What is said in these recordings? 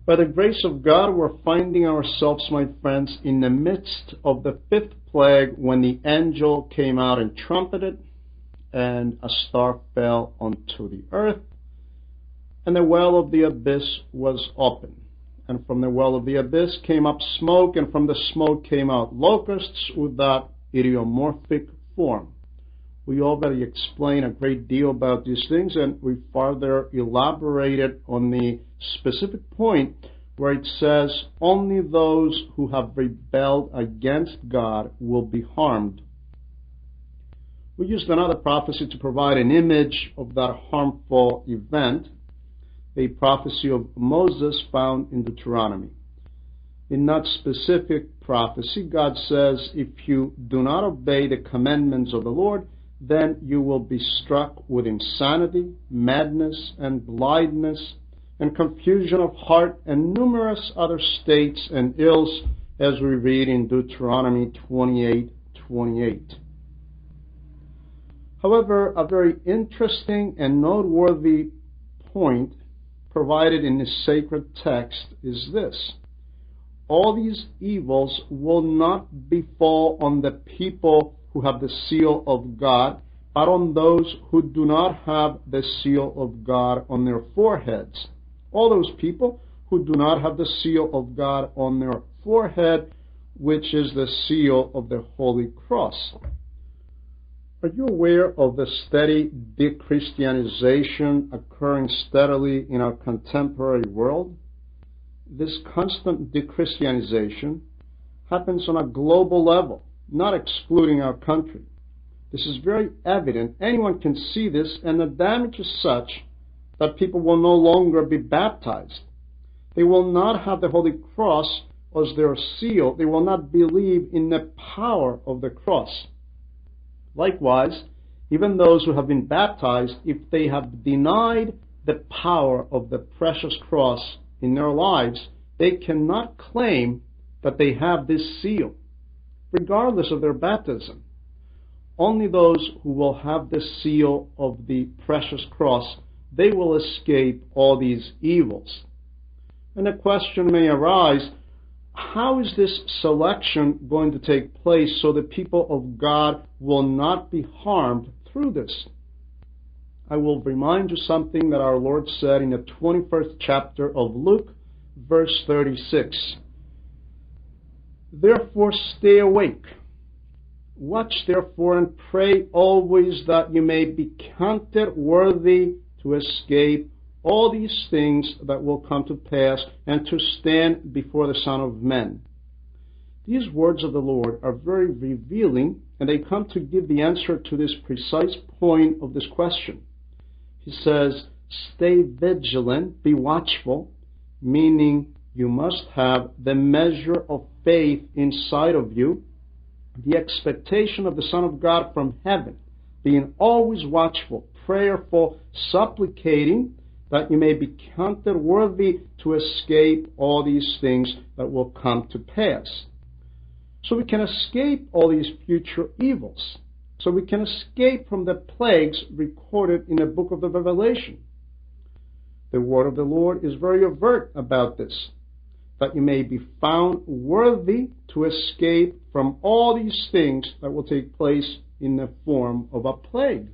By the grace of God, we're finding ourselves, my friends, in the midst of the fifth plague when the angel came out and trumpeted, and a star fell onto the earth, and the well of the abyss was open. And from the well of the abyss came up smoke, and from the smoke came out locusts with that idiomorphic form. We already explained a great deal about these things, and we further elaborated on the specific point where it says only those who have rebelled against God will be harmed. We used another prophecy to provide an image of that harmful event, a prophecy of Moses found in Deuteronomy. In that specific prophecy, God says, if you do not obey the commandments of the Lord, then you will be struck with insanity, madness, and blindness, and confusion of heart, and numerous other states and ills, as we read in Deuteronomy 28:28. However, a very interesting and noteworthy point provided in this sacred text is this: all these evils will not befall on the people who have the seal of God, but on those who do not have the seal of God on their foreheads. All those people who do not have the seal of God on their forehead, which is the seal of the Holy Cross. Are you aware of the steady de-Christianization occurring steadily in our contemporary world? This constant de-Christianization happens on a global level, not excluding our country. This is very evident. Anyone can see this, and the damage is such that people will no longer be baptized. They will not have the Holy Cross as their seal. They will not believe in the power of the cross. Likewise, even those who have been baptized, if they have denied the power of the precious cross in their lives, they cannot claim that they have this seal, regardless of their baptism. Only those who will have the seal of the precious cross, they will escape all these evils. And the question may arise, how is this selection going to take place so the people of God will not be harmed through this? I will remind you something that our Lord said in the 21st chapter of Luke, verse 36. Therefore stay awake. Watch therefore and pray always that you may be counted worthy to escape all these things that will come to pass and to stand before the Son of Man. These words of the Lord are very revealing, and they come to give the answer to this precise point of this question. He says, stay vigilant, be watchful, meaning you must have the measure of faith inside of you, the expectation of the Son of God from heaven, being always watchful, prayerful, supplicating that you may be counted worthy to escape all these things that will come to pass. So we can escape all these future evils. So we can escape from the plagues recorded in the book of the Revelation. The word of the Lord is very overt about this, that you may be found worthy to escape from all these things that will take place in the form of a plague,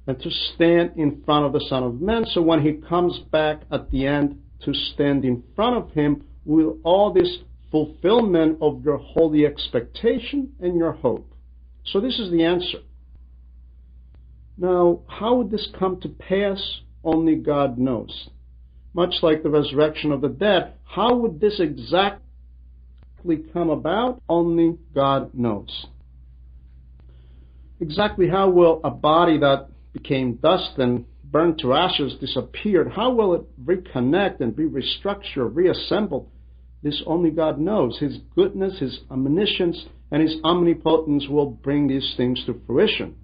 and to stand in front of the Son of Man, so when he comes back at the end, to stand in front of him with all this fulfillment of your holy expectation and your hope. So this is the answer. Now, how would this come to pass? Only God knows. Much like the resurrection of the dead, how would this exactly come about? Only God knows. Exactly how will a body that became dust and burned to ashes disappear? How will it reconnect and be restructured, reassembled? This only God knows. His goodness, His omniscience, and His omnipotence will bring these things to fruition.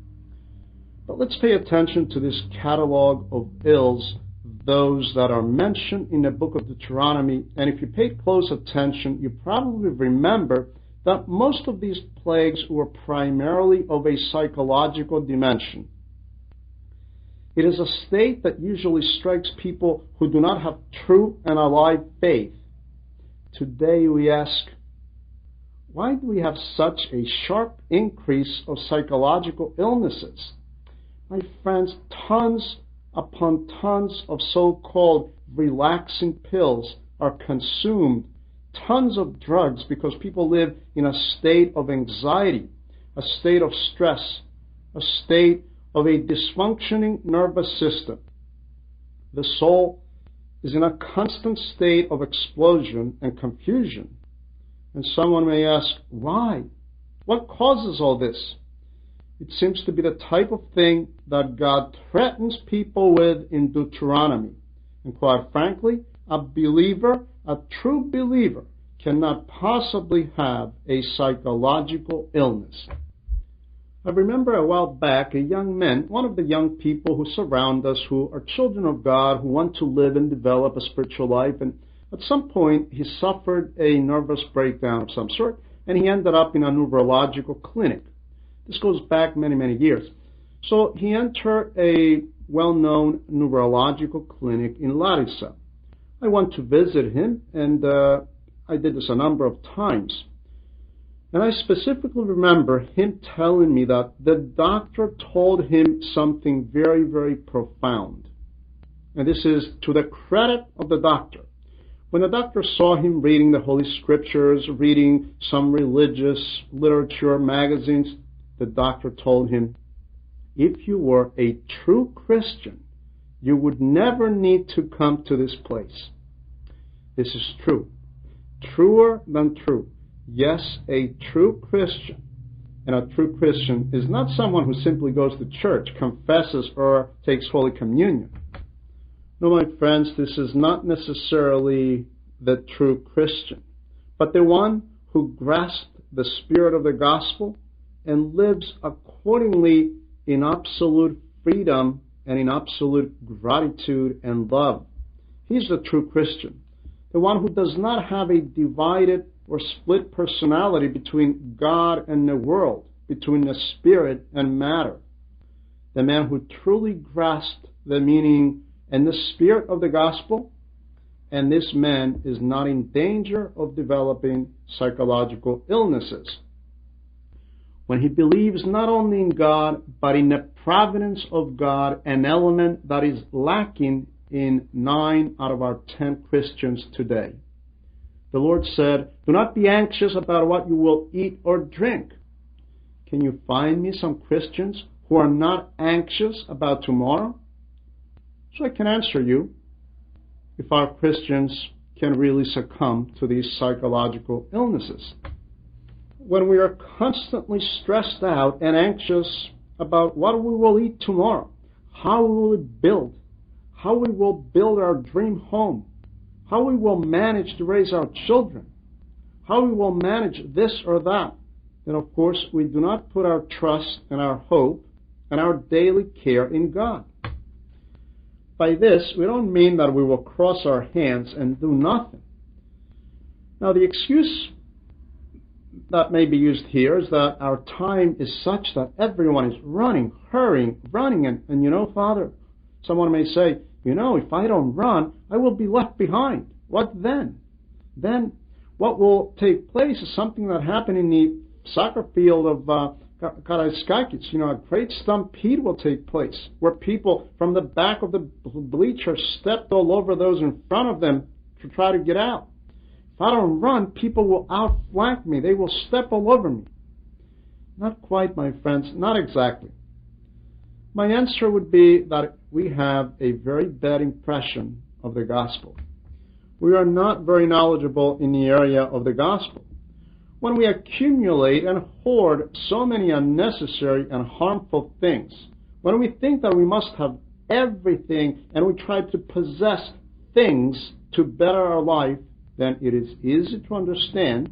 But let's pay attention to this catalog of ills, those that are mentioned in the book of Deuteronomy. And if you pay close attention, you probably remember that most of these plagues were primarily of a psychological dimension. It is a state that usually strikes people who do not have true and alive faith. Today we ask, why do we have such a sharp increase of psychological illnesses? My friends, tons upon tons of so-called relaxing pills are consumed, tons of drugs, because people live in a state of anxiety, a state of stress, a state of a dysfunctioning nervous system. The soul is in a constant state of explosion and confusion. And someone may ask, why? What causes all this? It seems to be the type of thing that God threatens people with in Deuteronomy. And quite frankly, a believer, a true believer, cannot possibly have a psychological illness. I remember a while back a young man, one of the young people who surround us, who are children of God, who want to live and develop a spiritual life, and at some point he suffered a nervous breakdown of some sort, and he ended up in a neurological clinic. This goes back many, many years. So he entered a well-known neurological clinic in Larissa. I went to visit him, and I did this a number of times. And I specifically remember him telling me that the doctor told him something very, very profound. And this is to the credit of the doctor. When the doctor saw him reading the Holy Scriptures, reading some religious literature, magazines, the doctor told him, if you were a true Christian, you would never need to come to this place. This is true. Truer than true. Yes, a true Christian. And a true Christian is not someone who simply goes to church, confesses, or takes Holy Communion. No, my friends, this is not necessarily the true Christian, but the one who grasps the spirit of the gospel and lives accordingly in absolute freedom and in absolute gratitude and love. He's the true Christian, the one who does not have a divided or split personality between God and the world, between the spirit and matter. The man who truly grasped the meaning and the spirit of the gospel, and this man is not in danger of developing psychological illnesses. When he believes not only in God, but in the providence of God, an element that is lacking in 9 out of our 10 Christians today. The Lord said, do not be anxious about what you will eat or drink. Can you find me some Christians who are not anxious about tomorrow? So I can answer you if our Christians can really succumb to these psychological illnesses. When we are constantly stressed out and anxious about what we will eat tomorrow, how we will build, how we will build our dream home, how we will manage to raise our children, how we will manage this or that, then of course we do not put our trust and our hope and our daily care in God. By this, we don't mean that we will cross our hands and do nothing. Now, the excuse that may be used here is that our time is such that everyone is running, hurrying, running, and you know, Father, someone may say, you know, if I don't run, I will be left behind. What then? Then what will take place is something that happened in the soccer field of Karaiskakis. You know, a great stampede will take place where people from the back of the bleachers stepped all over those in front of them to try to get out. If I don't run, people will outflank me. They will step all over me. Not quite, my friends, not exactly. My answer would be that we have a very bad impression of the gospel. We are not very knowledgeable in the area of the gospel. When we accumulate and hoard so many unnecessary and harmful things, when we think that we must have everything and we try to possess things to better our life, then it is easy to understand,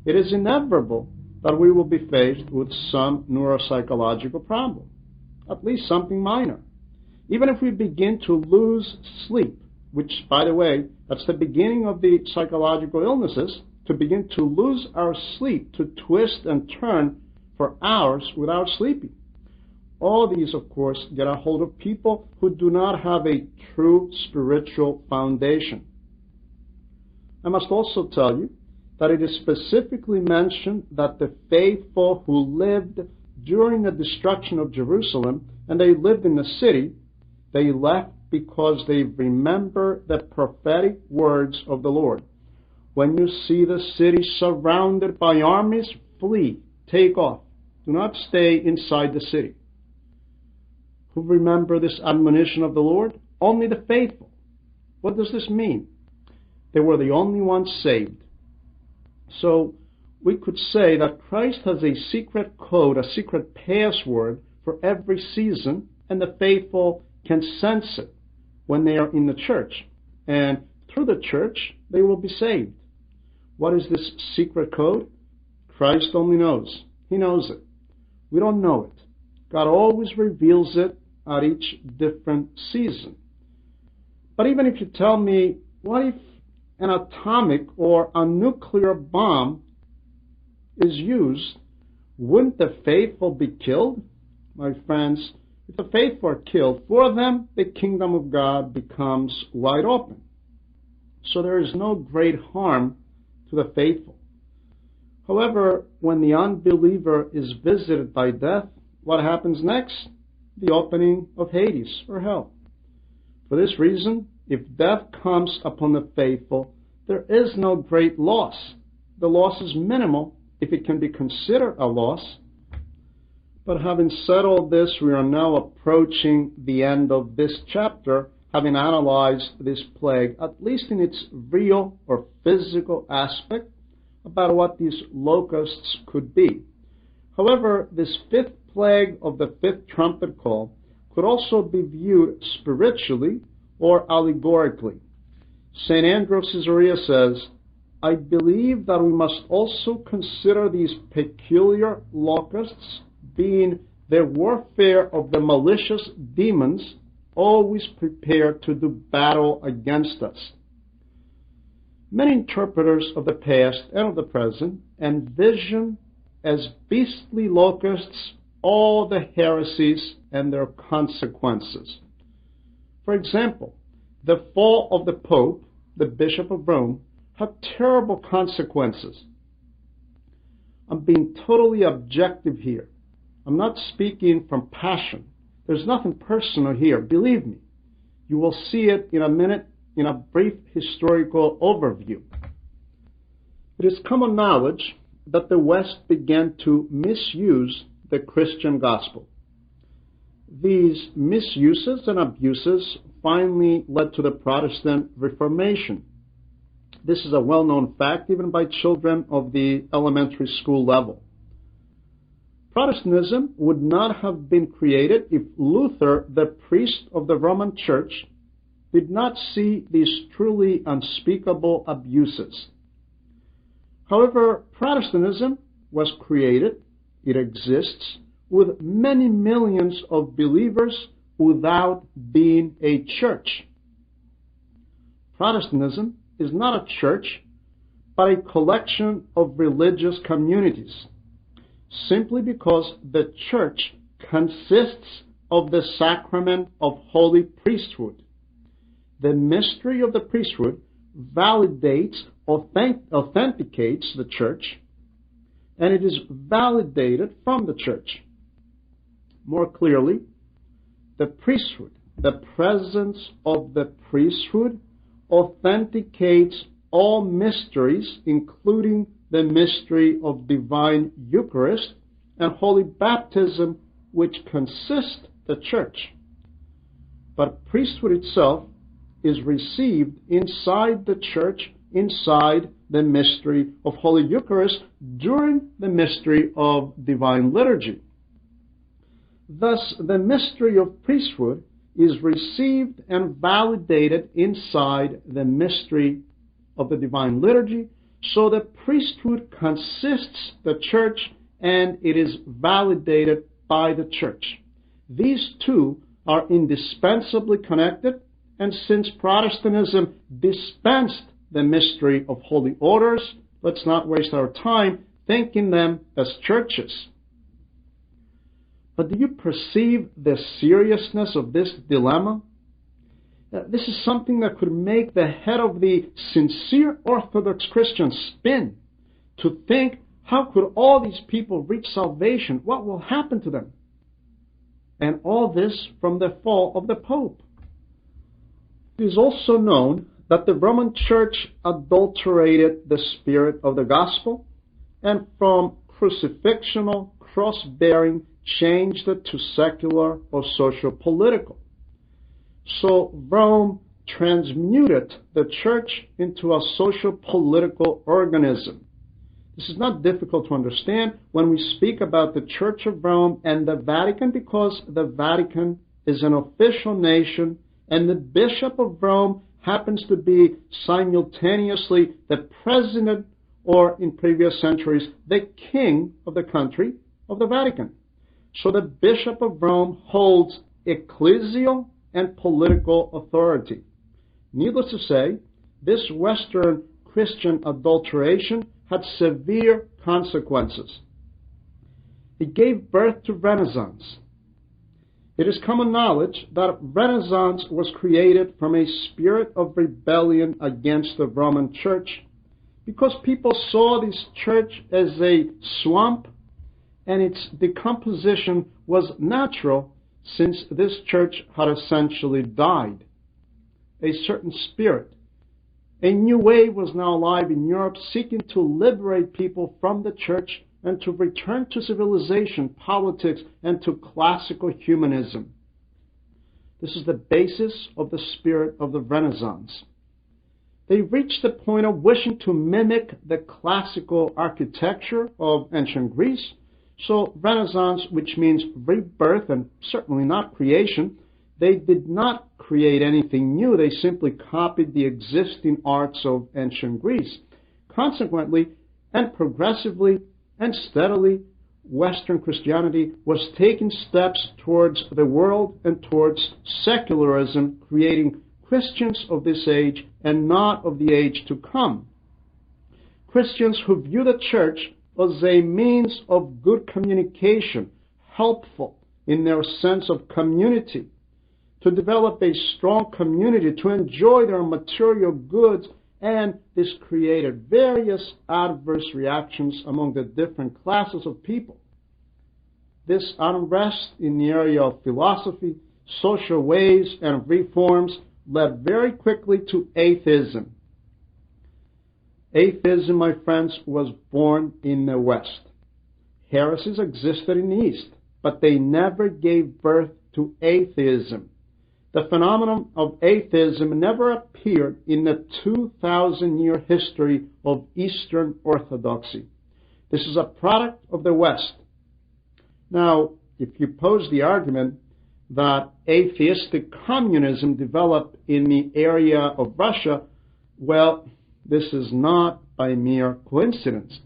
it is inevitable that we will be faced with some neuropsychological problem, at least something minor. Even if we begin to lose sleep, which, by the way, that's the beginning of the psychological illnesses, to begin to lose our sleep, to twist and turn for hours without sleeping. All these, of course, get a hold of people who do not have a true spiritual foundation. I must also tell you that it is specifically mentioned that the faithful who lived during the destruction of Jerusalem, and they lived in the city, they left because they remember the prophetic words of the Lord. When you see the city surrounded by armies, flee, take off. Do not stay inside the city. Who remember this admonition of the Lord? Only the faithful. What does this mean? They were the only ones saved. So we could say that Christ has a secret code, a secret password for every season, and the faithful can sense it when they are in the church. And through the church, they will be saved. What is this secret code? Christ only knows. He knows it. We don't know it. God always reveals it at each different season. But even if you tell me, what if an atomic or a nuclear bomb is used, wouldn't the faithful be killed? My friends, if the faithful are killed, for them the kingdom of God becomes wide open. So there is no great harm to the faithful. However, when the unbeliever is visited by death, what happens next? The opening of Hades, or hell. For this reason, if death comes upon the faithful, there is no great loss. The loss is minimal, if it can be considered a loss. But having said all this, we are now approaching the end of this chapter, having analyzed this plague, at least in its real or physical aspect, about what these locusts could be. However, this fifth plague of the fifth trumpet call could also be viewed spiritually or allegorically. St. Andrew of Caesarea says, I believe that we must also consider these peculiar locusts being the warfare of the malicious demons always prepared to do battle against us. Many interpreters of the past and of the present envision as beastly locusts all the heresies and their consequences. For example, the fall of the Pope, the Bishop of Rome, had terrible consequences. I'm being totally objective here. I'm not speaking from passion. There's nothing personal here, believe me. You will see it in a minute in a brief historical overview. It is common knowledge that the West began to misuse the Christian gospel. These misuses and abuses finally led to the Protestant Reformation. This is a well-known fact even by children of the elementary school level. Protestantism would not have been created if Luther, the priest of the Roman Church, did not see these truly unspeakable abuses. However, Protestantism was created, it exists, with many millions of believers without being a church. Protestantism is not a church, but a collection of religious communities, simply because the church consists of the sacrament of holy priesthood. The mystery of the priesthood validates, authenticates the church, and it is validated from the church. More clearly, the priesthood, the presence of the priesthood, authenticates all mysteries, including the mystery of divine Eucharist and holy baptism, which consist the church. But priesthood itself is received inside the church, inside the mystery of Holy Eucharist, during the mystery of divine liturgy. Thus, the mystery of priesthood is received and validated inside the mystery of the divine liturgy, so the priesthood consists the church and it is validated by the church. These two are indispensably connected, and since Protestantism dispensed the mystery of holy orders, let's not waste our time thinking them as churches. But do you perceive the seriousness of this dilemma? This is something that could make the head of the sincere Orthodox Christian spin, to think, how could all these people reach salvation? What will happen to them? And all this from the fall of the Pope. It is also known that the Roman Church adulterated the spirit of the gospel, and from crucifixional, cross-bearing, changed it to secular or social-political. So Rome transmuted the church into a social-political organism. This is not difficult to understand when we speak about the Church of Rome and the Vatican, because the Vatican is an official nation, and the Bishop of Rome happens to be simultaneously the president, or in previous centuries, the king of the country of the Vatican. So the Bishop of Rome holds ecclesial and political authority. Needless to say, this Western Christian adulteration had severe consequences. It gave birth to Renaissance. It is common knowledge that Renaissance was created from a spirit of rebellion against the Roman Church, because people saw this church as a swamp, and its decomposition was natural, since this church had essentially died. A certain spirit, a new wave, was now alive in Europe, seeking to liberate people from the church and to return to civilization, politics, and to classical humanism. This is the basis of the spirit of the Renaissance. They reached the point of wishing to mimic the classical architecture of ancient Greece. So Renaissance, which means rebirth and certainly not creation, they did not create anything new. They simply copied the existing arts of ancient Greece. Consequently, and progressively and steadily, Western Christianity was taking steps towards the world and towards secularism, creating Christians of this age and not of the age to come. Christians who view the church as a means of good communication, helpful in their sense of community, to develop a strong community, to enjoy their material goods, and this created various adverse reactions among the different classes of people. This unrest in the area of philosophy, social ways, and reforms led very quickly to atheism. Atheism, my friends, was born in the West. Heresies existed in the East, but they never gave birth to atheism. The phenomenon of atheism never appeared in the 2,000-year history of Eastern Orthodoxy. This is a product of the West. Now, if you pose the argument that atheistic communism developed in the area of Russia, well, this is not by mere coincidence.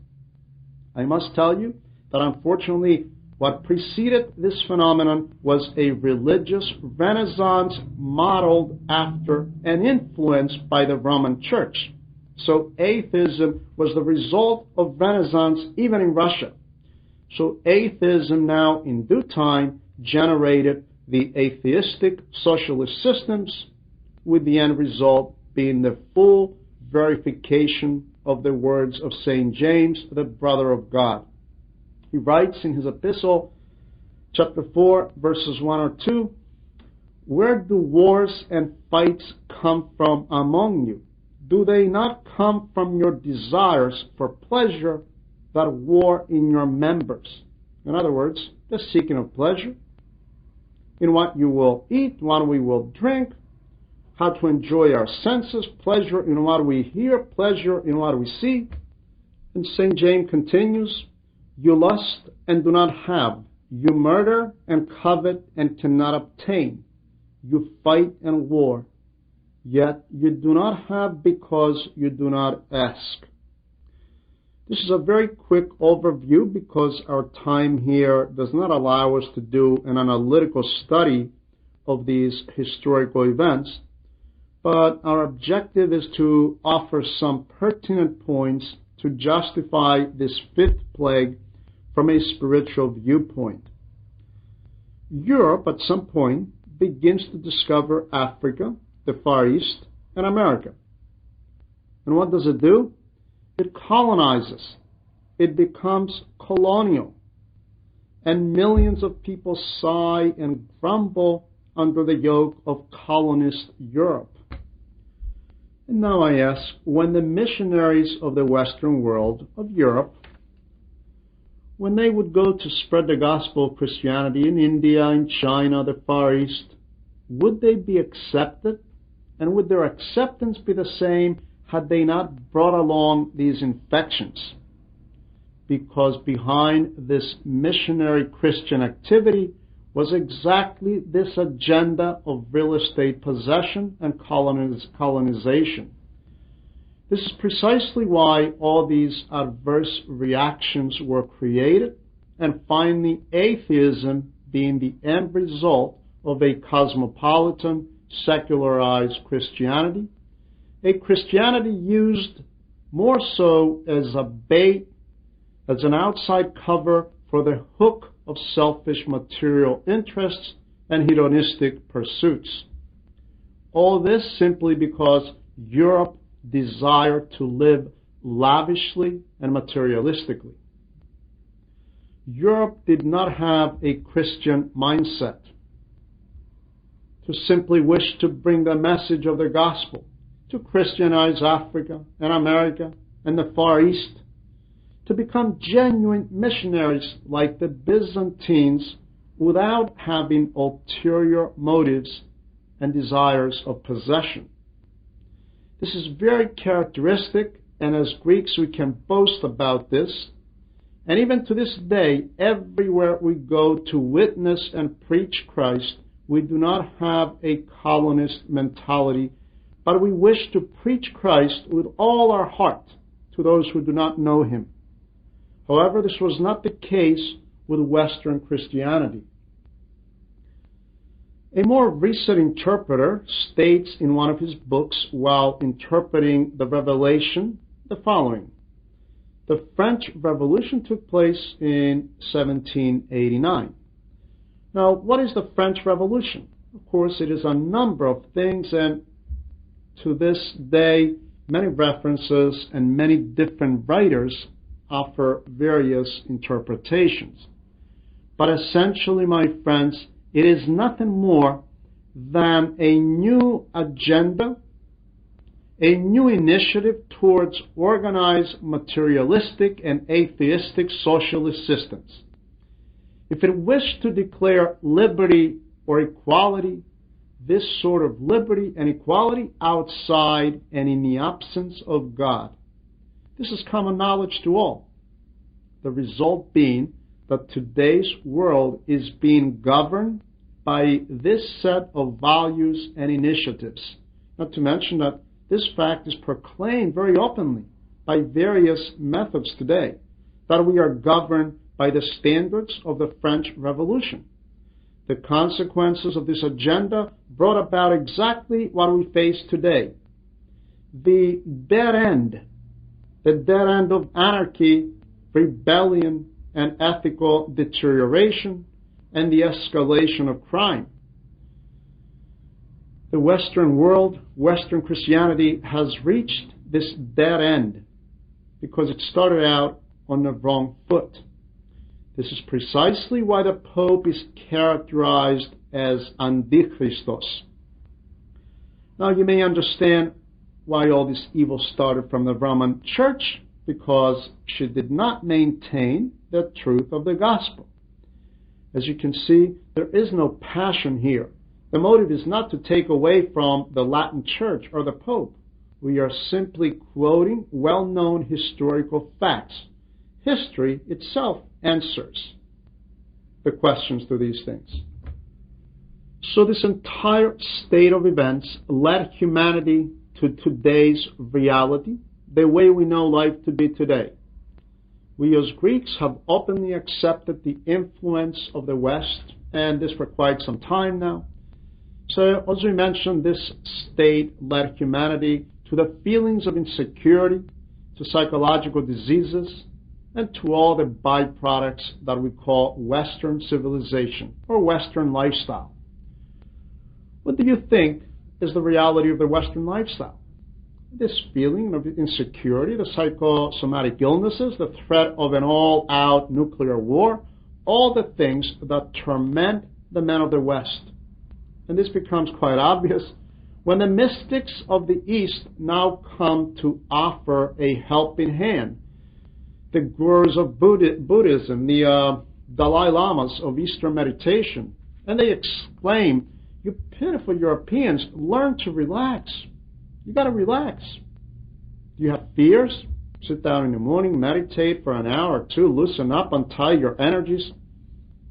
I must tell you that unfortunately, what preceded this phenomenon was a religious renaissance modeled after and influenced by the Roman Church. So atheism was the result of Renaissance even in Russia. So atheism now, in due time, generated the atheistic socialist systems, with the end result being the full verification of the words of St. James, the brother of God. He writes in his epistle, chapter 4, verses 1 or 2, "Where do wars and fights come from among you? Do they not come from your desires for pleasure that war in your members?" In other words, the seeking of pleasure in what you will eat, what we will drink, how to enjoy our senses, pleasure in what we hear, pleasure in what we see. And St. James continues, "You lust and do not have. You murder and covet and cannot obtain. You fight and war. Yet you do not have because you do not ask." This is a very quick overview because our time here does not allow us to do an analytical study of these historical events, but our objective is to offer some pertinent points to justify this fifth plague from a spiritual viewpoint. Europe at some point begins to discover Africa, the Far East, and America. And what does it do? It colonizes. It becomes colonial. And millions of people sigh and grumble under the yoke of colonist Europe. And now I ask, when the missionaries of the Western world, of Europe, when they would go to spread the gospel of Christianity in India, in China, the Far East, would they be accepted? And would their acceptance be the same had they not brought along these infections? Because behind this missionary Christian activity was exactly this agenda of real estate possession and colonization. This is precisely why all these adverse reactions were created, and finally atheism being the end result of a cosmopolitan, secularized Christianity, a Christianity used more so as a bait, as an outside cover for the hook of selfish material interests and hedonistic pursuits. All this simply because Europe desired to live lavishly and materialistically. Europe did not have a Christian mindset to simply wish to bring the message of the gospel, to Christianize Africa and America and the Far East, to become genuine missionaries like the Byzantines without having ulterior motives and desires of possession. This is very characteristic, and as Greeks we can boast about this. And even to this day, everywhere we go to witness and preach Christ, we do not have a colonist mentality, but we wish to preach Christ with all our heart to those who do not know him. However, this was not the case with Western Christianity. A more recent interpreter states in one of his books, while interpreting the Revelation, the following: the French Revolution took place in 1789. Now, what is the French Revolution? Of course, it is a number of things, and to this day, many references and many different writers offer various interpretations. But essentially, my friends, it is nothing more than a new agenda, a new initiative towards organized materialistic and atheistic socialist systems. If it wished to declare liberty or equality, this sort of liberty and equality outside and in the absence of God. This is common knowledge to all. The result being that today's world is being governed by this set of values and initiatives. Not to mention that this fact is proclaimed very openly by various methods today, that we are governed by the standards of the French Revolution. The consequences of this agenda brought about exactly what we face today. The dead end of anarchy, rebellion, and ethical deterioration, and the escalation of crime. The Western world, Western Christianity, has reached this dead end because it started out on the wrong foot. This is precisely why the Pope is characterized as Antichristos. Now you may understand why all this evil started from the Roman Church, because she did not maintain the truth of the gospel. As you can see, there is no passion here. The motive is not to take away from the Latin Church or the Pope. We are simply quoting well-known historical facts. History itself answers the questions to these things. So this entire state of events led humanity to today's reality, the way we know life to be today. We as Greeks have openly accepted the influence of the West, and this for quite some time now. So, as we mentioned, this state led humanity to the feelings of insecurity, to psychological diseases, and to all the byproducts that we call Western civilization or Western lifestyle. What do you think is the reality of the Western lifestyle? This feeling of insecurity, the psychosomatic illnesses, the threat of an all-out nuclear war, all the things that torment the men of the West. And this becomes quite obvious when the mystics of the East now come to offer a helping hand. The gurus of Buddhism, the Dalai Lamas of Eastern meditation, and they exclaim, "You pitiful Europeans, learn to relax. You got to relax. You have fears? Sit down in the morning, meditate for an hour or two, loosen up, untie your energies."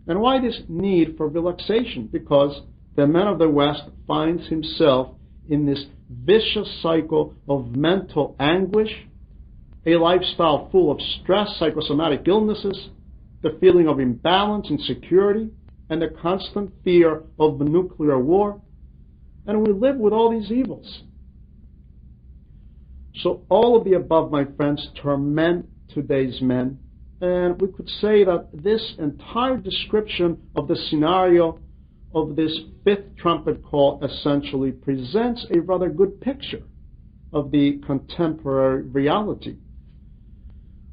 And why this need for relaxation? Because the man of the West finds himself in this vicious cycle of mental anguish, a lifestyle full of stress, psychosomatic illnesses, the feeling of imbalance, insecurity, and the constant fear of the nuclear war. And we live with all these evils. So all of the above, my friends, torment today's men. And we could say that this entire description of the scenario of this fifth trumpet call essentially presents a rather good picture of the contemporary reality,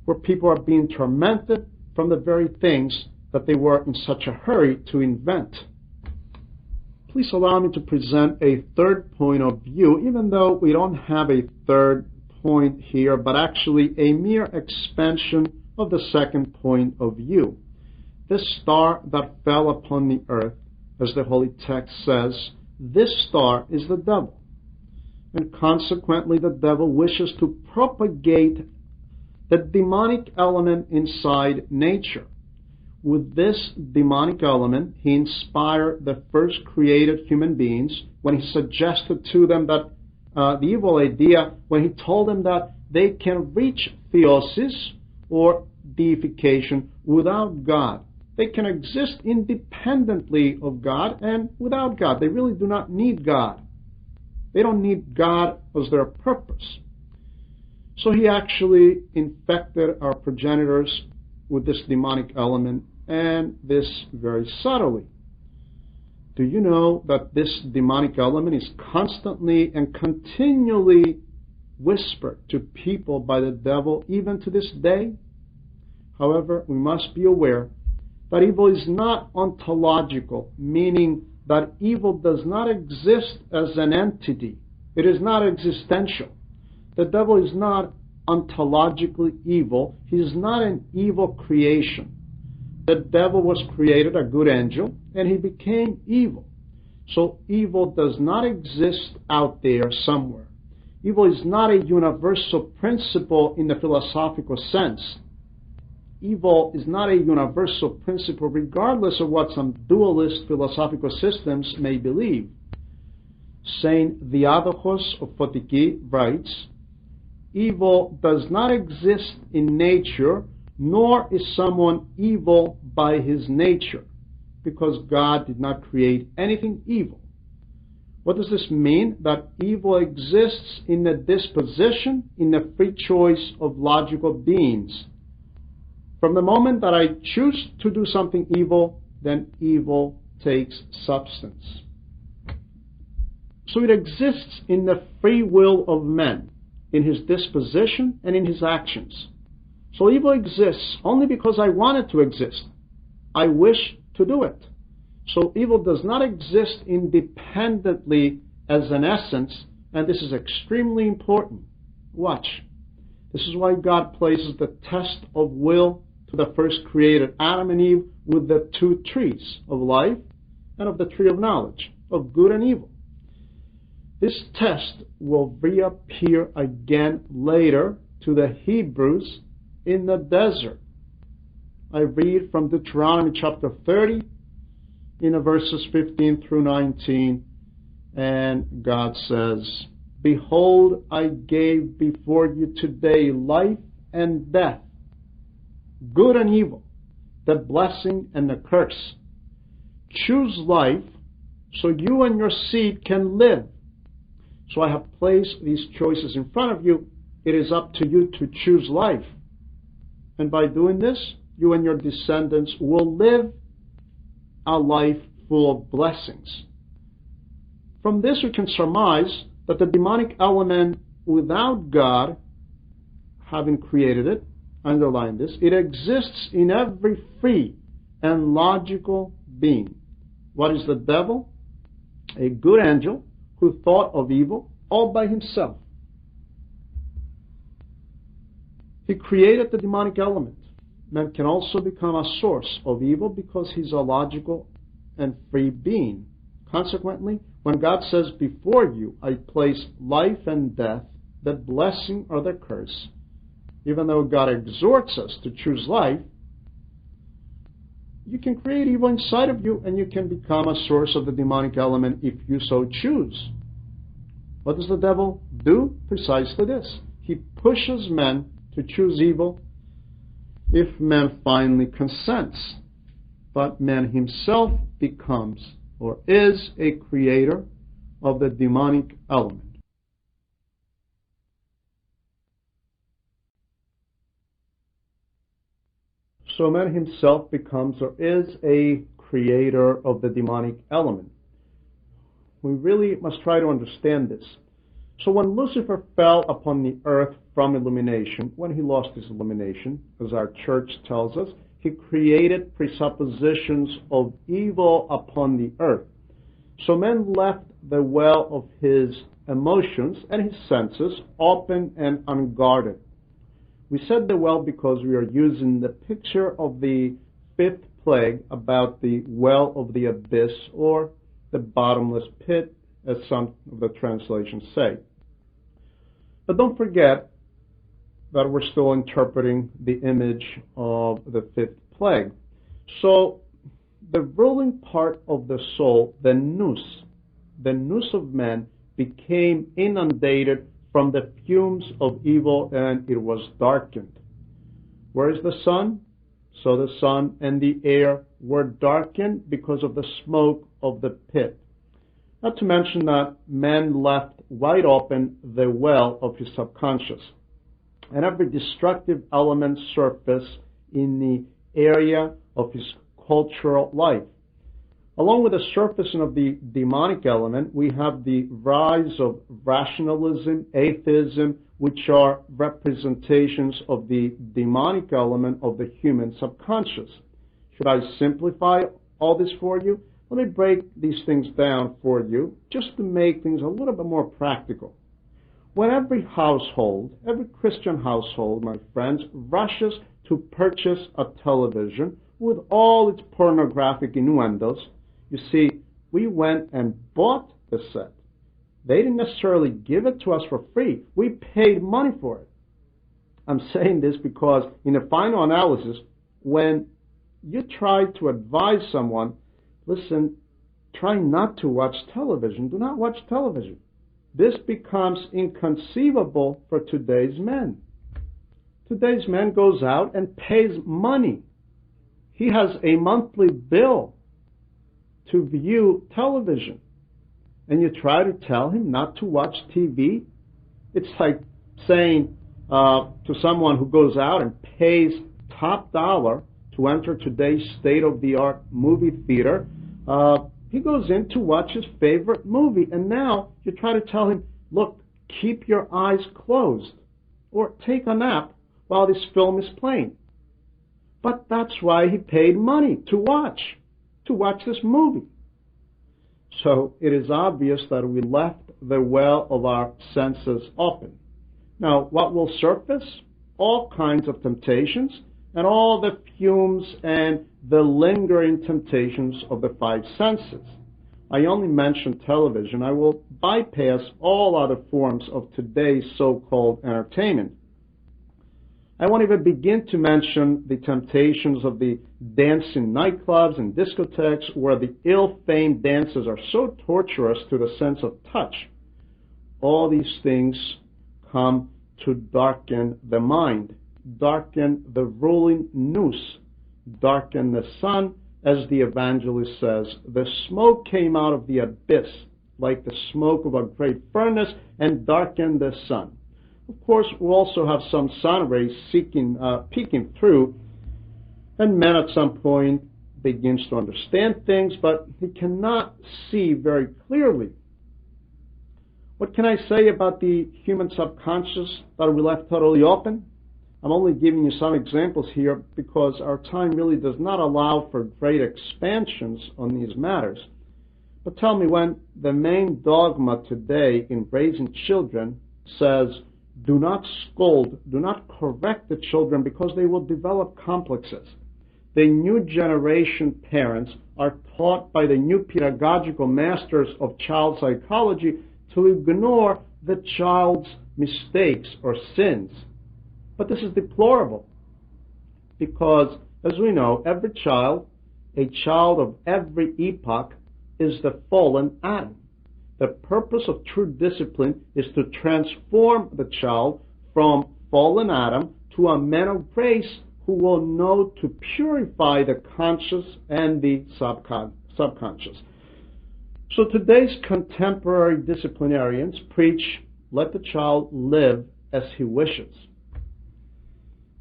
where people are being tormented from the very things that they were in such a hurry to invent. Please allow me to present a third point of view, even though we don't have a third point here, but actually a mere expansion of the second point of view. This star that fell upon the earth, as the Holy Text says, this star is the devil. And consequently, the devil wishes to propagate the demonic element inside nature. With this demonic element, he inspired the first created human beings when he suggested to them that the evil idea, when he told them that they can reach theosis, or deification, without God. They can exist independently of God and without God. They really do not need God. They don't need God as their purpose. So he actually infected our progenitors with this demonic element, and this very subtly. Do you know that this demonic element is constantly and continually whispered to people by the devil even to this day? However, we must be aware that evil is not ontological, meaning that evil does not exist as an entity. It is not existential. The devil is not ontologically evil. He is not an evil creation. The devil was created a good angel, and he became evil. So evil does not exist out there somewhere. Evil is not a universal principle in the philosophical sense. Evil is not a universal principle regardless of what some dualist philosophical systems may believe. Saint Diadochos of Photiki writes, "Evil does not exist in nature, nor is someone evil by his nature, because God did not create anything evil." What does this mean? That evil exists in the disposition, in the free choice of logical beings. From the moment that I choose to do something evil, then evil takes substance. So it exists in the free will of man, in his disposition and in his actions. So evil exists only because I want it to exist. I wish to do it. So evil does not exist independently as an essence, and this is extremely important. Watch. This is why God places the test of will to the first created Adam and Eve with the two trees of life and of the tree of knowledge, of good and evil. This test will reappear again later to the Hebrews in the desert. I read from Deuteronomy chapter 30 in verses 15 through 19, and God says, "Behold, I gave before you today life and death, good and evil, the blessing and the curse. Choose life so you and your seed can live." So I have placed these choices in front of you. It is up to you to choose life. And by doing this, you and your descendants will live a life full of blessings. From this, we can surmise that the demonic element, without God having created it, underline this, it exists in every free and logical being. What is the devil? A good angel who thought of evil all by himself. He created the demonic element. Man can also become a source of evil because he's a logical and free being. Consequently, when God says, before you I place life and death, the blessing or the curse, even though God exhorts us to choose life, you can create evil inside of you and you can become a source of the demonic element if you so choose. What does the devil do? Precisely this. He pushes men to choose evil if man finally consents. But man himself becomes or is a creator of the demonic element. So man himself becomes or is a creator of the demonic element. We really must try to understand this. So when Lucifer fell upon the earth from illumination, when he lost his illumination, as our church tells us, he created presuppositions of evil upon the earth. So man left the well of his emotions and his senses open and unguarded. We said the well because we are using the picture of the fifth plague about the well of the abyss or the bottomless pit, as some of the translations say. But don't forget that we're still interpreting the image of the fifth plague. So the ruling part of the soul, the nous of man, became inundated from the fumes of evil, and it was darkened. Where is the sun? So the sun and the air were darkened because of the smoke of the pit. Not to mention that man left wide open the well of his subconscious, and every destructive element surfaced in the area of his cultural life. Along with the surfacing of the demonic element, we have the rise of rationalism, atheism, which are representations of the demonic element of the human subconscious. Should I simplify all this for you? Let me break these things down for you just to make things a little bit more practical. When every household, every Christian household, my friends, rushes to purchase a television with all its pornographic innuendos, you see, we went and bought the set. They didn't necessarily give it to us for free. We paid money for it. I'm saying this because in the final analysis, when you try to advise someone, listen, try not to watch television. Do not watch television. This becomes inconceivable for today's men. Today's man goes out and pays money. He has a monthly bill to view television. And you try to tell him not to watch TV? It's like saying to someone who goes out and pays top dollar to enter today's state-of-the-art movie theater, he goes in to watch his favorite movie, and now you try to tell him, look, keep your eyes closed, or take a nap while this film is playing. But that's why he paid money to watch this movie. So it is obvious that we left the well of our senses open. Now, what will surface? All kinds of temptations, and all the fumes and the lingering temptations of the five senses. I only mention television. I will bypass all other forms of today's so-called entertainment. I won't even begin to mention the temptations of the dancing nightclubs and discotheques where the ill-famed dances are so torturous to the sense of touch. All these things come to darken the mind, darken the ruling nous, darken the sun, as the evangelist says. The smoke came out of the abyss like the smoke of a great furnace and darkened the sun. Of course, we'll also have some sun rays peeking through, and man at some point begins to understand things, but he cannot see very clearly. What can I say about the human subconscious that we left totally open? I'm only giving you some examples here because our time really does not allow for great expansions on these matters. But tell me, when the main dogma today in raising children says, do not scold, do not correct the children because they will develop complexes. The new generation parents are taught by the new pedagogical masters of child psychology to ignore the child's mistakes or sins. But this is deplorable because, as we know, every child, a child of every epoch, is the fallen Adam. The purpose of true discipline is to transform the child from fallen Adam to a man of grace who will know to purify the conscious and the subconscious. So today's contemporary disciplinarians preach, let the child live as he wishes.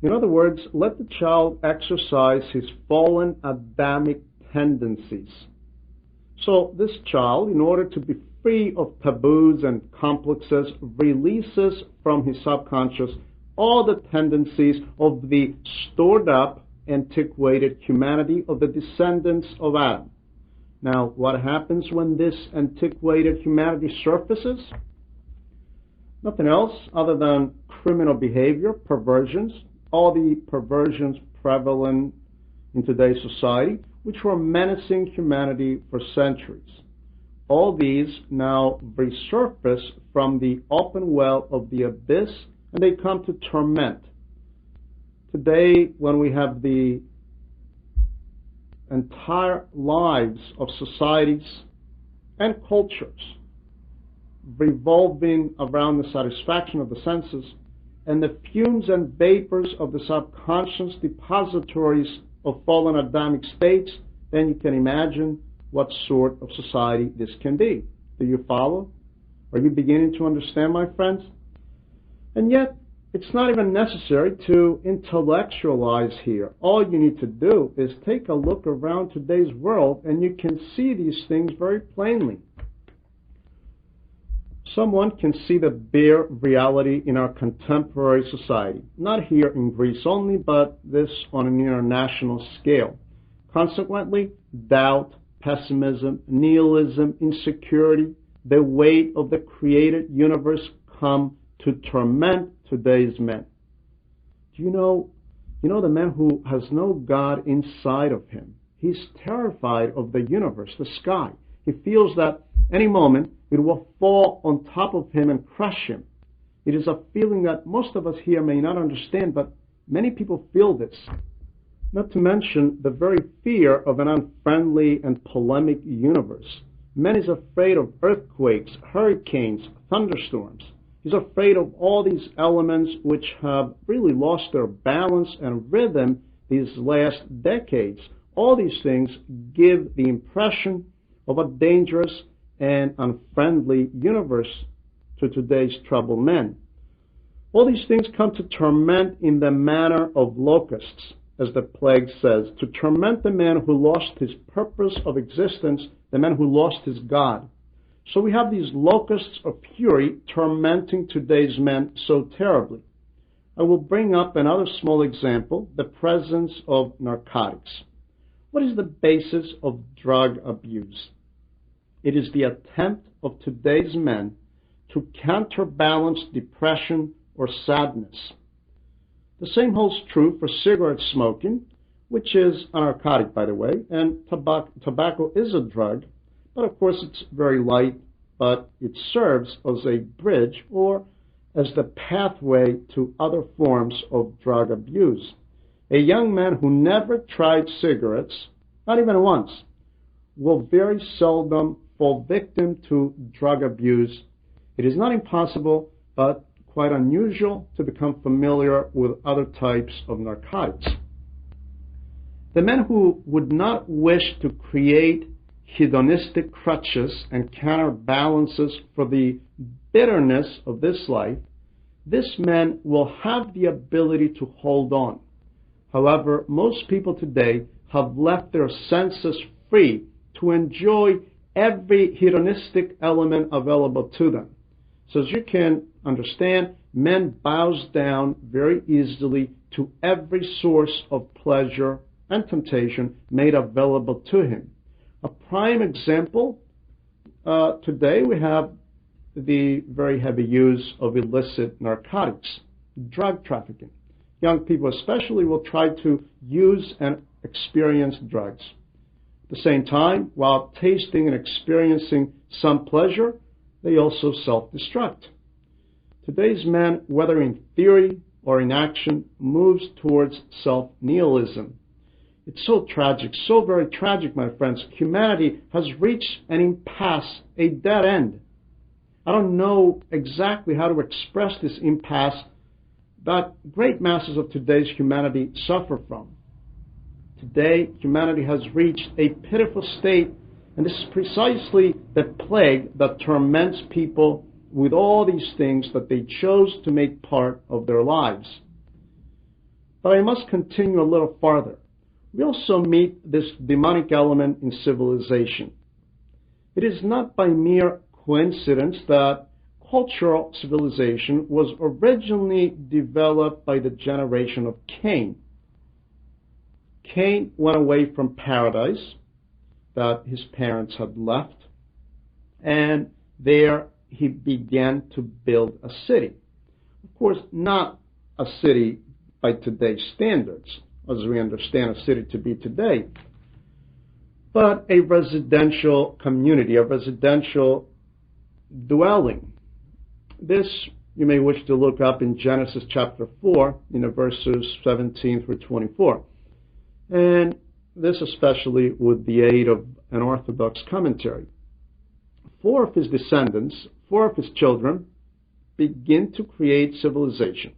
In other words, let the child exercise his fallen Adamic tendencies. So this child, in order to be free of taboos and complexes, releases from his subconscious all the tendencies of the stored up, antiquated humanity of the descendants of Adam. Now, what happens when this antiquated humanity surfaces? Nothing else other than criminal behavior, perversions, all the perversions prevalent in today's society, which were menacing humanity for centuries. All these now resurface from the open well of the abyss, and they come to torment. Today, when we have the entire lives of societies and cultures revolving around the satisfaction of the senses, and the fumes and vapors of the subconscious depositories of fallen Adamic states, then you can imagine what sort of society this can be. Do you follow? Are you beginning to understand, my friends? And yet, it's not even necessary to intellectualize here. All you need to do is take a look around today's world, and you can see these things very plainly. Someone can see the bare reality in our contemporary society, not here in Greece only, but this on an international scale. Consequently, doubt, pessimism, nihilism, insecurity, the weight of the created universe come to torment today's men. Do you know the man who has no God inside of him? He's terrified of the universe, the sky. He feels that any moment it will fall on top of him and crush him. It is a feeling that most of us here may not understand, but many people feel this. Not to mention the very fear of an unfriendly and polemic universe. Man is afraid of earthquakes, hurricanes, thunderstorms. He's afraid of all these elements which have really lost their balance and rhythm these last decades. All these things give the impression of a dangerous and unfriendly universe to today's troubled men. All these things come to torment in the manner of locusts, as the plague says, to torment the man who lost his purpose of existence, the man who lost his God. So we have these locusts of fury tormenting today's men so terribly. I will bring up another small example, the presence of narcotics. What is the basis of drug abuse? It is the attempt of today's men to counterbalance depression or sadness. The same holds true for cigarette smoking, which is a narcotic, by the way, and tobacco is a drug, but of course it's very light, but it serves as a bridge or as the pathway to other forms of drug abuse. A young man who never tried cigarettes, not even once, will very seldom fall victim to drug abuse. It is not impossible, but quite unusual to become familiar with other types of narcotics. The men who would not wish to create hedonistic crutches and counterbalances for the bitterness of this life, this man will have the ability to hold on. However, most people today have left their senses free to enjoy every hedonistic element available to them. So as you can understand, man bows down very easily to every source of pleasure and temptation made available to him. A prime example, today we have the very heavy use of illicit narcotics, drug trafficking. Young people especially will try to use and experience drugs. At the same time, while tasting and experiencing some pleasure, they also self-destruct. Today's man, whether in theory or in action, moves towards self-nihilism. It's so tragic, so very tragic, my friends. Humanity has reached an impasse, a dead end. I don't know exactly how to express this impasse that great masses of today's humanity suffer from. Today, humanity has reached a pitiful state, and this is precisely the plague that torments people with all these things that they chose to make part of their lives. But I must continue a little farther. We also meet this demonic element in civilization. It is not by mere coincidence that cultural civilization was originally developed by the generation of Cain. Cain went away from paradise that his parents had left, and there he began to build a city. Of course, not a city by today's standards, as we understand a city to be today, but a residential community, a residential dwelling. This you may wish to look up in Genesis chapter 4, in the verses 17 through 24. And this especially with the aid of an Orthodox commentary. 4 of his descendants, 4 of his children, begin to create civilization.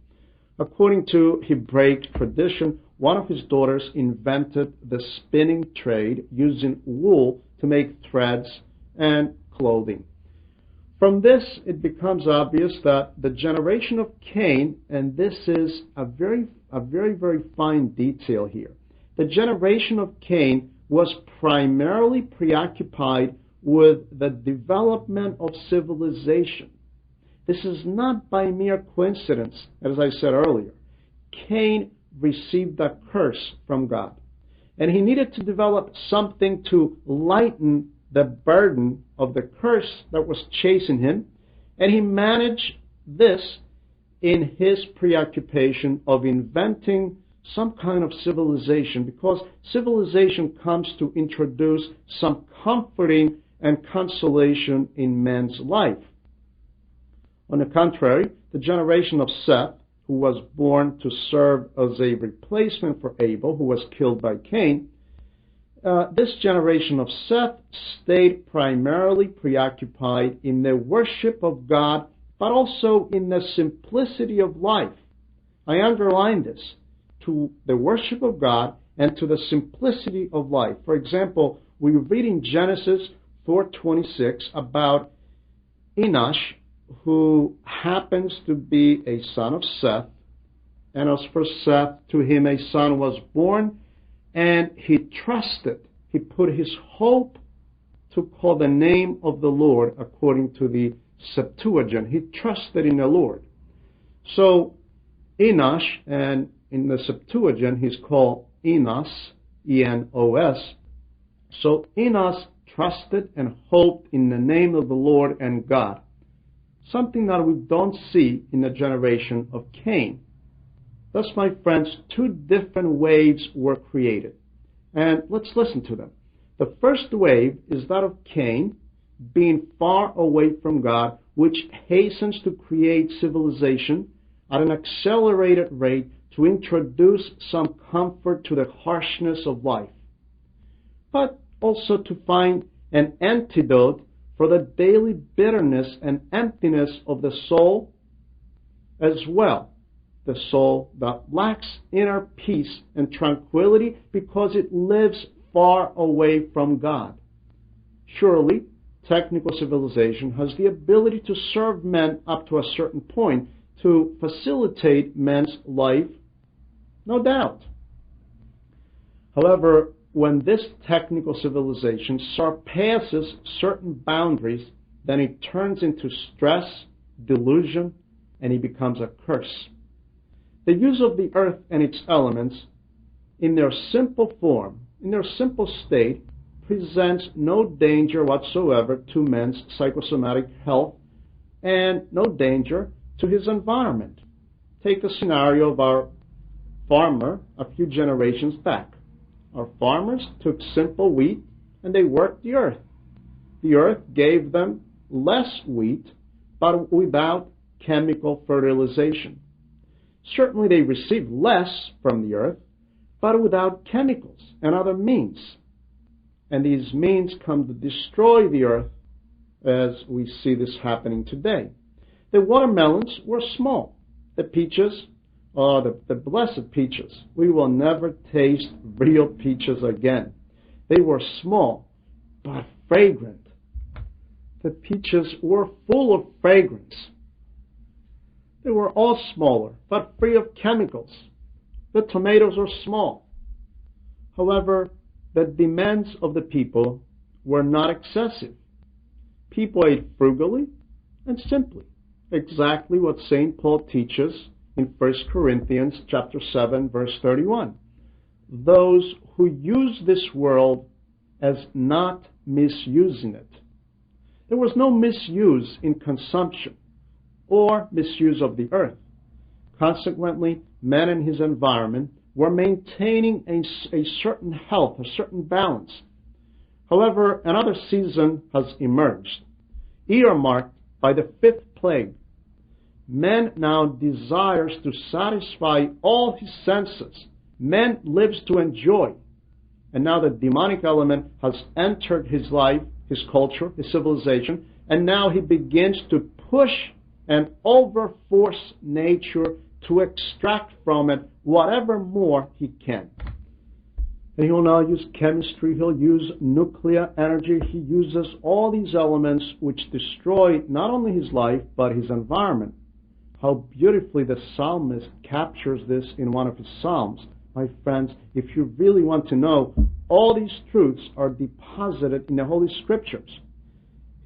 According to Hebraic tradition, one of his daughters invented the spinning trade using wool to make threads and clothing. From this, it becomes obvious that the generation of Cain, and this is a very fine detail here, the generation of Cain was primarily preoccupied with the development of civilization. This is not by mere coincidence, as I said earlier. Cain received a curse from God, and he needed to develop something to lighten the burden of the curse that was chasing him, and he managed this in his preoccupation of inventing some kind of civilization, because civilization comes to introduce some comforting and consolation in man's life. On the contrary, the generation of Seth, who was born to serve as a replacement for Abel, who was killed by Cain, this generation of Seth stayed primarily preoccupied in the worship of God, but also in the simplicity of life. I underline this, to the worship of God and to the simplicity of life. For example, we read in Genesis 4:26 about Enosh, who happens to be a son of Seth. And as for Seth, to him a son was born, and he trusted, he put his hope to call the name of the Lord, according to the Septuagint. He trusted in the Lord. So Enosh, and in the Septuagint he's called Enos, E-N-O-S. So Enos trusted and hoped in the name of the Lord and God. Something that we don't see in the generation of Cain. Thus, my friends, 2 different waves were created. And let's listen to them. The first wave is that of Cain, being far away from God, which hastens to create civilization at an accelerated rate to introduce some comfort to the harshness of life, but also to find an antidote for the daily bitterness and emptiness of the soul as well. The soul that lacks inner peace and tranquility because it lives far away from God. Surely, technical civilization has the ability to serve men up to a certain point, to facilitate man's life, no doubt. However, when this technical civilization surpasses certain boundaries, then it turns into stress, delusion, and it becomes a curse. The use of the earth and its elements in their simple form, in their simple state, presents no danger whatsoever to man's psychosomatic health and no danger to his environment. Take the scenario of our farmer a few generations back. Our farmers took simple wheat and they worked the earth. The earth gave them less wheat, but without chemical fertilization. Certainly they received less from the earth, but without chemicals and other means. And these means come to destroy the earth, as we see this happening today. The watermelons were small. The peaches, the blessed peaches. We will never taste real peaches again. They were small, but fragrant. The peaches were full of fragrance. They were all smaller, but free of chemicals. The tomatoes were small. However, the demands of the people were not excessive. People ate frugally and simply, exactly what St. Paul teaches in 1 Corinthians chapter 7, verse 31. Those who use this world as not misusing it. There was no misuse in consumption or misuse of the earth. Consequently, man and his environment were maintaining a certain health, a certain balance. However, another season has emerged, earmarked by the fifth plague. Man now desires to satisfy all his senses. Man lives to enjoy. And now the demonic element has entered his life, his culture, his civilization, and now he begins to push and overforce nature to extract from it whatever more he can. And he'll now use chemistry, he'll use nuclear energy, he uses all these elements which destroy not only his life, but his environment. How beautifully the psalmist captures this in one of his psalms. My friends, if you really want to know, all these truths are deposited in the Holy Scriptures.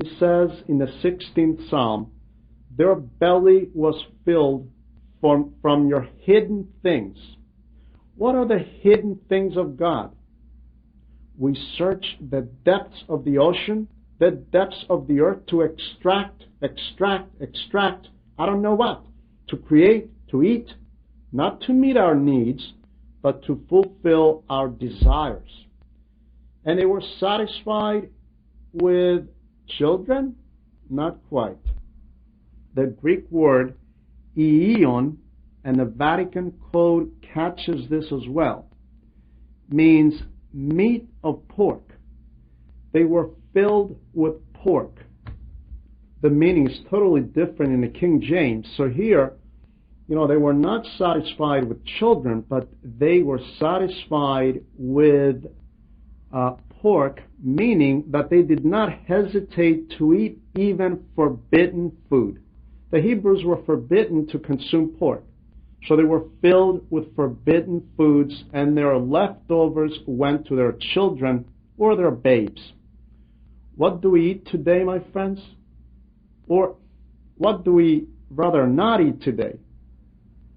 He says in the 16th Psalm, their belly was filled from your hidden things. What are the hidden things of God? We search the depths of the ocean, the depths of the earth to extract, I don't know what, to create, to eat, not to meet our needs, but to fulfill our desires. And they were satisfied with children? Not quite. The Greek word Ion, and the Vatican Code catches this as well, means meat of pork. They were filled with pork. The meaning is totally different in the King James. So here, they were not satisfied with children, but they were satisfied with pork, meaning that they did not hesitate to eat even forbidden food. The Hebrews were forbidden to consume pork. So they were filled with forbidden foods, and their leftovers went to their children or their babes. What do we eat today, my friends? Or what do we rather not eat today?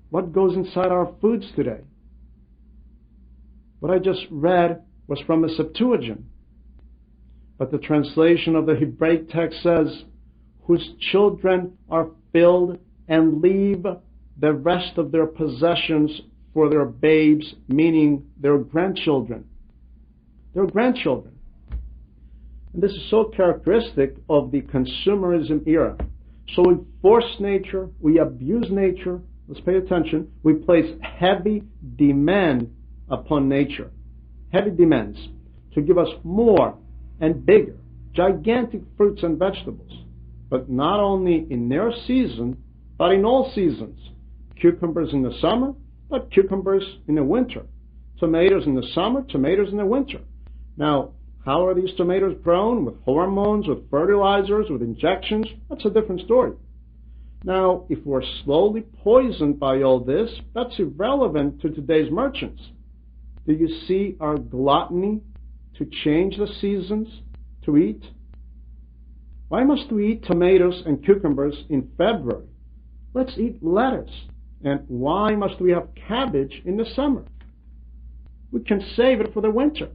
What goes inside our foods today? What I just read was from the Septuagint. But the translation of the Hebraic text says, whose children are filled and leave the rest of their possessions for their babes, meaning their grandchildren. Their grandchildren. And this is so characteristic of the consumerism era. So we force nature, we abuse nature, let's pay attention, we place heavy demand upon nature. Heavy demands to give us more and bigger, gigantic fruits and vegetables. But not only in their season, but in all seasons. Cucumbers in the summer, but cucumbers in the winter. Tomatoes in the summer, tomatoes in the winter. Now, how are these tomatoes grown? With hormones, with fertilizers, with injections? That's a different story. Now, if we're slowly poisoned by all this, that's irrelevant to today's merchants. Do you see our gluttony to change the seasons to eat? Why must we eat tomatoes and cucumbers in February? Let's eat lettuce. And why must we have cabbage in the summer? We can save it for the winter,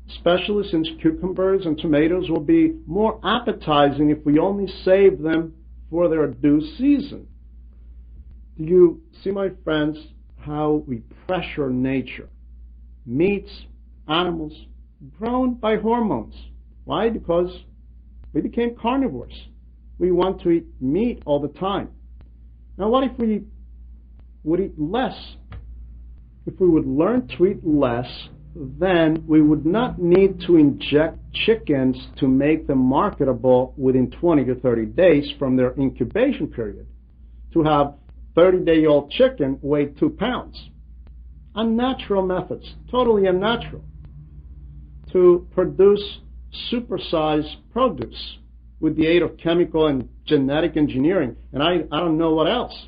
especially since cucumbers and tomatoes will be more appetizing if we only save them for their due season. Do you see, my friends, how we pressure nature? Meats, animals, grown by hormones. Why? Because we became carnivores. We want to eat meat all the time. Now, what if we would eat less? If we would learn to eat less, then we would not need to inject chickens to make them marketable within 20 to 30 days from their incubation period. To have 30-day-old chicken weigh 2 pounds. Unnatural methods, totally unnatural. To produce supersized produce with the aid of chemical and genetic engineering, and I don't know what else.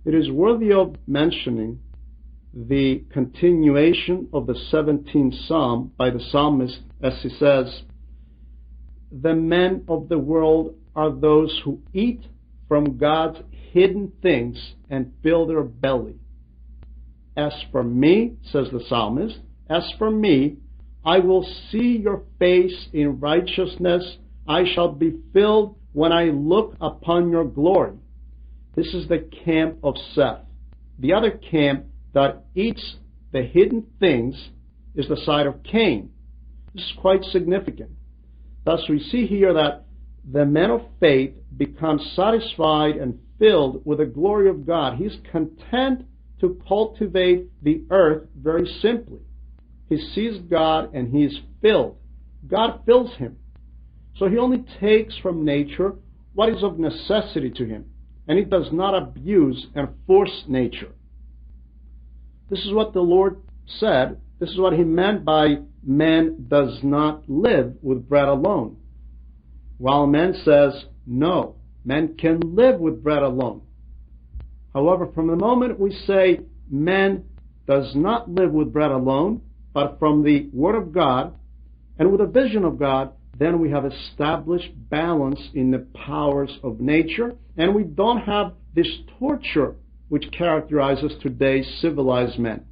It is worthy of mentioning the continuation of the 17th Psalm by the psalmist, as he says, "The men of the world are those who eat from God's hidden things and fill their belly. As for me," says the psalmist, "as for me, I will see your face in righteousness. I shall be filled when I look upon your glory." This is the camp of Seth. The other camp that eats the hidden things is the side of Cain. This is quite significant. Thus we see here that the man of faith becomes satisfied and filled with the glory of God. He's content to cultivate the earth very simply. He sees God and he is filled. God fills him. So he only takes from nature what is of necessity to him, and he does not abuse and force nature. This is what the Lord said. This is what he meant by man does not live with bread alone. While man says, no, man can live with bread alone. However, from the moment we say man does not live with bread alone, but from the Word of God and with a vision of God, then we have established balance in the powers of nature, and we don't have this torture which characterizes today's civilized men.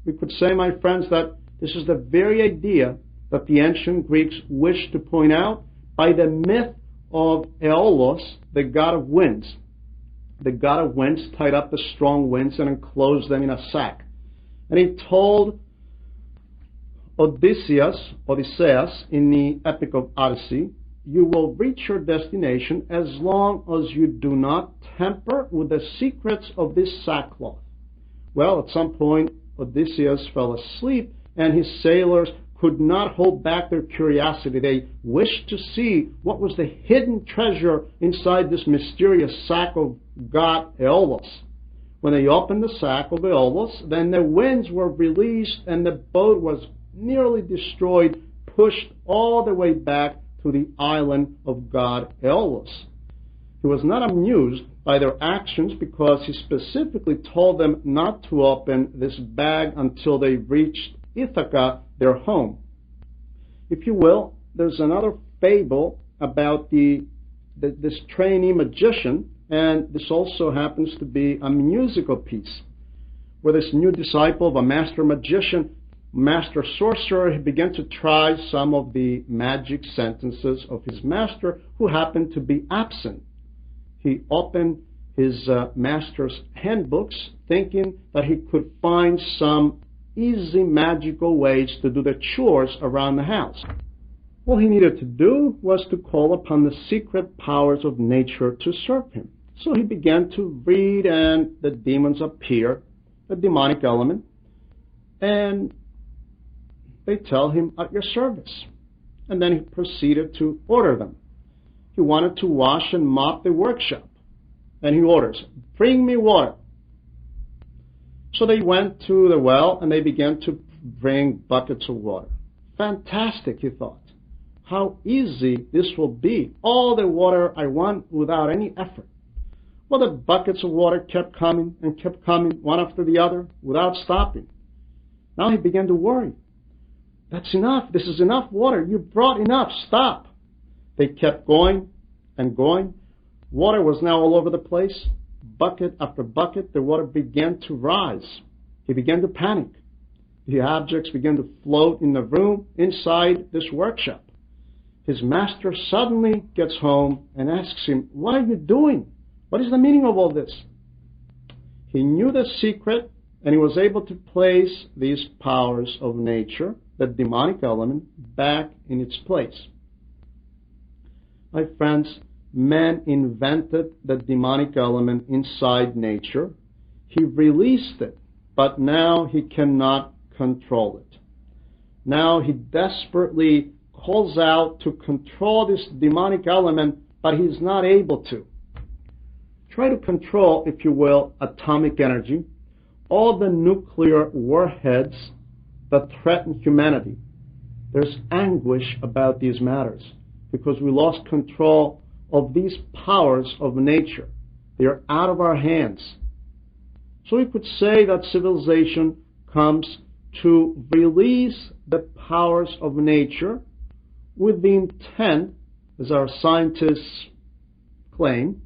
We could say, my friends, that this is the very idea that the ancient Greeks wished to point out by the myth of Aeolus, the god of winds. The god of winds tied up the strong winds and enclosed them in a sack. And he told Odysseus in the Epic of Odyssey, "You will reach your destination as long as you do not tamper with the secrets of this sackcloth." Well, at some point, Odysseus fell asleep, and his sailors could not hold back their curiosity. They wished to see what was the hidden treasure inside this mysterious sack of god Aeolus. When they opened the sack of Aeolus, then the winds were released, and the boat was nearly destroyed, pushed all the way back to the island of god Aeolus. He was not amused by their actions because he specifically told them not to open this bag until they reached Ithaca, their home. If you will, there's another fable about this trainee magician, and this also happens to be a musical piece, where this new disciple of a master magician, master sorcerer, he began to try some of the magic sentences of his master, who happened to be absent. He opened his master's handbooks, thinking that he could find some easy magical ways to do the chores around the house. All he needed to do was to call upon the secret powers of nature to serve him. So he began to read, and the demons appear, the demonic element, and they tell him, "At your service." And then he proceeded to order them. He wanted to wash and mop the workshop, and he orders, "Bring me water." So they went to the well, and they began to bring buckets of water. Fantastic, he thought. how easy this will be. All the water I want without any effort. Well, the buckets of water kept coming and kept coming, one after the other, without stopping. Now he began to worry. That's enough. This is enough water. You brought enough. Stop. They kept going and going. Water was now all over the place. Bucket after bucket, the water began to rise. He began to panic. The objects began to float in the room inside this workshop. His master suddenly gets home and asks him, "What are you doing? What is the meaning of all this?" He knew the secret, and he was able to place these powers of nature, the demonic element, back in its place. My friends, man invented the demonic element inside nature. He released it, but now he cannot control it. Now he desperately calls out to control this demonic element, but he's not able to. Try to control, if you will, atomic energy, all the nuclear warheads that threaten humanity. There's anguish about these matters because we lost control of these powers of nature. They are out of our hands. So we could say that civilization comes to release the powers of nature with the intent, as our scientists claim,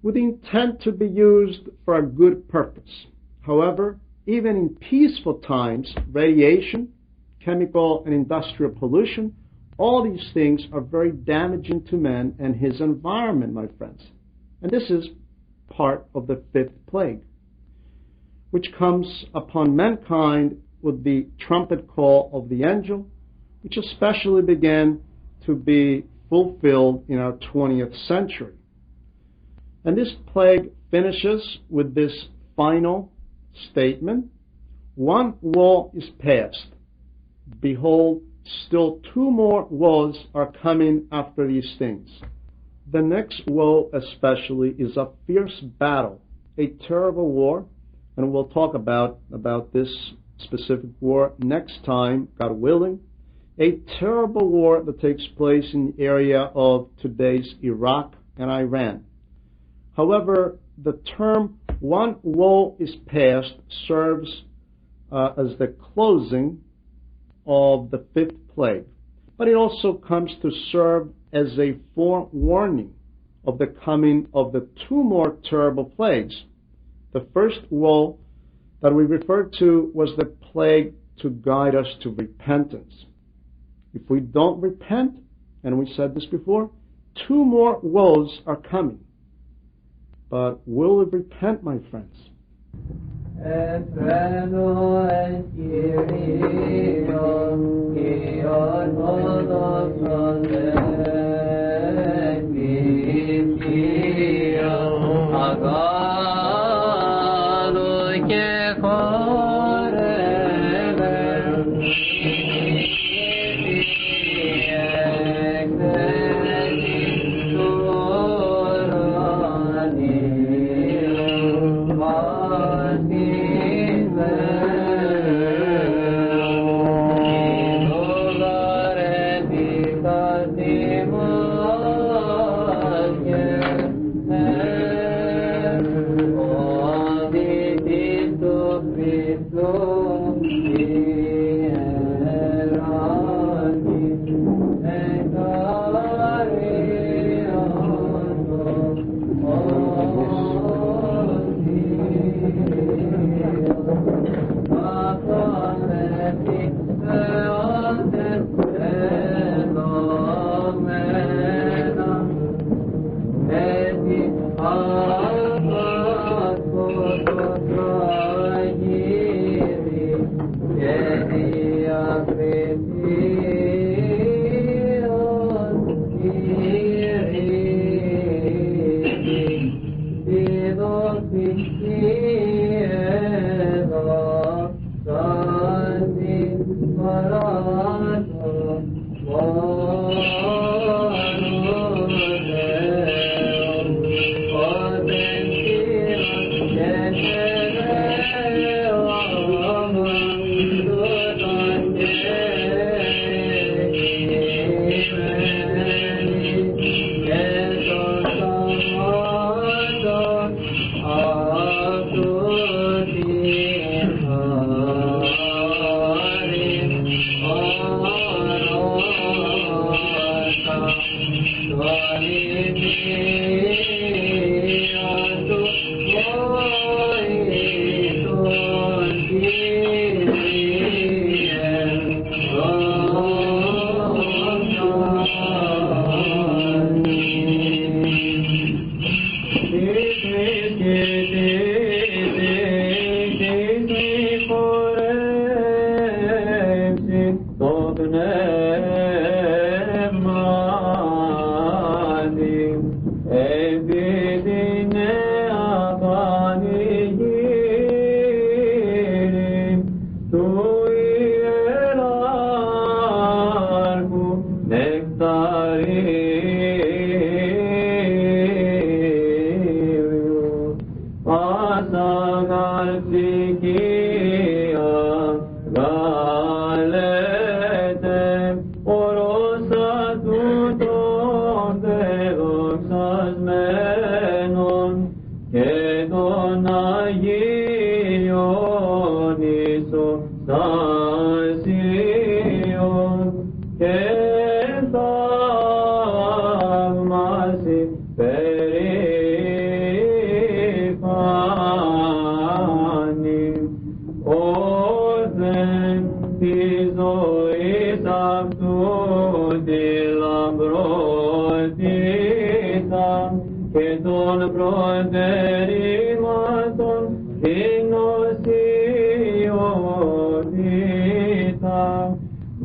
with the intent to be used for a good purpose. However, even in peaceful times, radiation, chemical and industrial pollution, all these things are very damaging to man and his environment, my friends. And this is part of the fifth plague, which comes upon mankind with the trumpet call of the angel, which especially began to be fulfilled in our 20th century. And this plague finishes with this final statement: one woe is past. Behold, still two more woes are coming after these things. The next woe especially is a fierce battle, a terrible war, and we'll talk about this specific war next time, God willing. A terrible war that takes place in the area of today's Iraq and Iran. However, the term one woe is past serves as the closing of the fifth plague, but it also comes to serve as a forewarning of the coming of the two more terrible plagues. The first woe that we referred to was the plague to guide us to repentance. If we don't repent, and we said this before, two more woes are coming. But will we repent, my friends? Amen.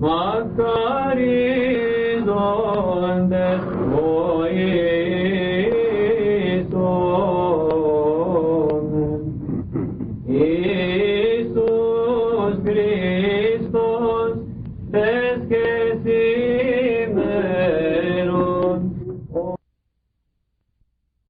Μακάρι